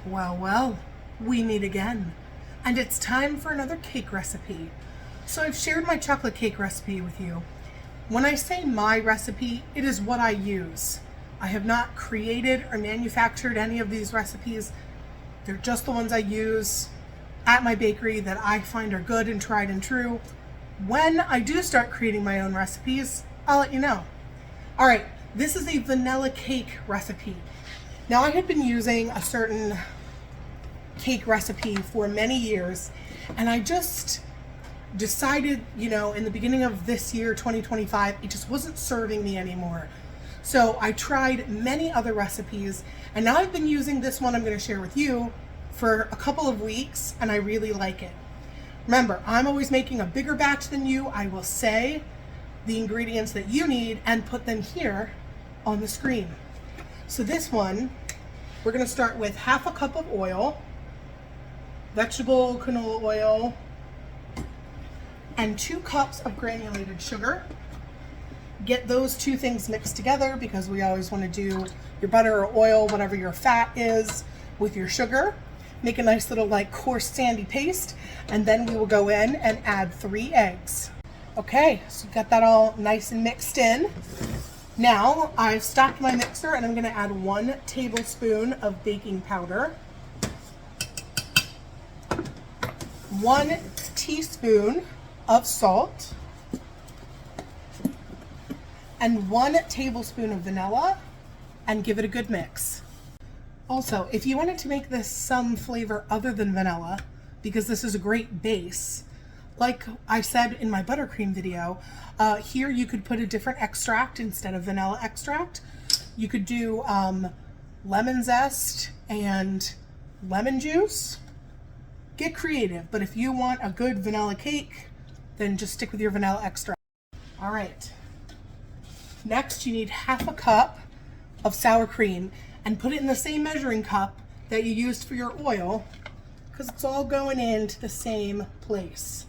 Well, we meet again, and it's time for another cake recipe. So I've shared my chocolate cake recipe with you. When I say my recipe, it is what I use. I have not created or manufactured any of these recipes. They're just the ones I use at my bakery that I find are good and tried and true. When I do start creating my own recipes, I'll let you know. All right, this is a vanilla cake recipe. Now, I had been using a certain cake recipe for many years, and I just decided, in the beginning of this year, 2025, it just wasn't serving me anymore. So I tried many other recipes, and now I've been using this one I'm going to share with you for a couple of weeks, and I really like it. Remember, I'm always making a bigger batch than you. I will say the ingredients that you need and put them here on the screen. So this one, we're going to start with half a cup of oil, vegetable canola oil, and 2 cups of granulated sugar. Get those two things mixed together because we always want to do your butter or oil, whatever your fat is, with your sugar. Make a nice little coarse sandy paste, and then we will go in and add 3 eggs. Okay, so got that all nice and mixed in. Now I've stopped my mixer and I'm going to add 1 tablespoon of baking powder, 1 teaspoon of salt, and 1 tablespoon of vanilla, and give it a good mix. Also, if you wanted to make this some flavor other than vanilla, because this is a great base, like I said in my buttercream video, here you could put a different extract instead of vanilla extract. You could do lemon zest and lemon juice. Get creative, but if you want a good vanilla cake, then just stick with your vanilla extract. All right. Next, you need half a cup of sour cream, and put it in the same measuring cup that you used for your oil, because it's all going into the same place.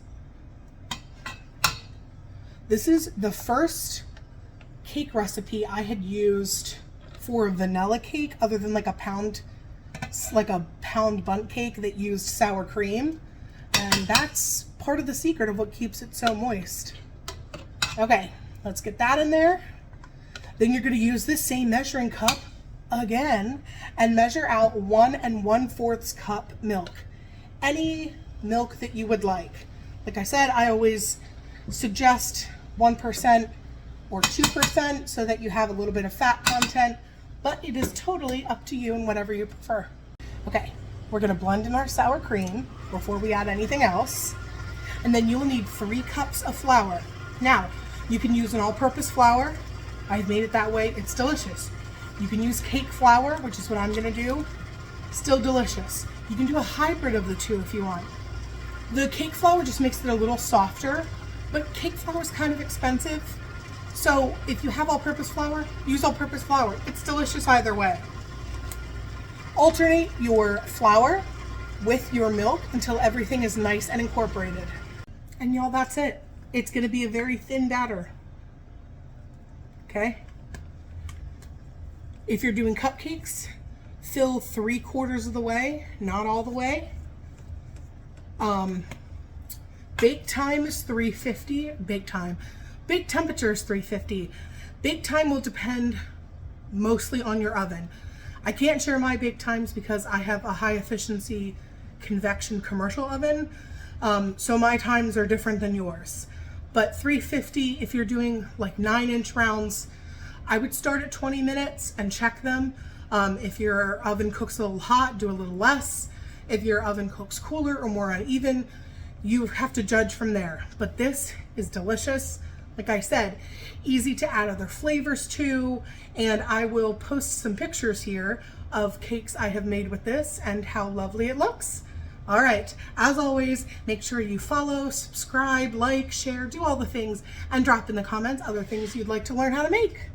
This is the first cake recipe I had used for a vanilla cake other than like a pound bundt cake that used sour cream. And that's part of the secret of what keeps it so moist. Okay, let's get that in there. Then you're going to use this same measuring cup again and measure out 1 1/4 cup milk. Any milk that you would like. Like I said, I always suggest 1% or 2% so that you have a little bit of fat content, but it is totally up to you and whatever you prefer. Okay, we're going to blend in our sour cream before we add anything else, and then you'll need 3 cups of flour. Now, you can use an all-purpose flour. I've made it that way. It's delicious. You can use cake flour, which is what I'm going to do. Still delicious. You can do a hybrid of the two if you want. The cake flour just makes it a little softer, but cake flour is kind of expensive. So if you have all-purpose flour, use all-purpose flour. It's delicious either way. Alternate your flour with your milk until everything is nice and incorporated. And y'all, that's it. It's going to be a very thin batter. Okay? If you're doing cupcakes, fill 3/4 of the way, not all the way. Bake time is 350. Bake temperature is 350. Bake time will depend mostly on your oven. I can't share my bake times because I have a high efficiency convection commercial oven. So my times are different than yours. But 350, if you're doing like 9-inch rounds, I would start at 20 minutes and check them. If your oven cooks a little hot, do a little less. If your oven cooks cooler or more uneven, you have to judge from there. But this is delicious. Like I said, easy to add other flavors to, and I will post some pictures here of cakes I have made with this and how lovely it looks. All right, as always, make sure you follow, subscribe, like, share, do all the things, and drop in the comments other things you'd like to learn how to make.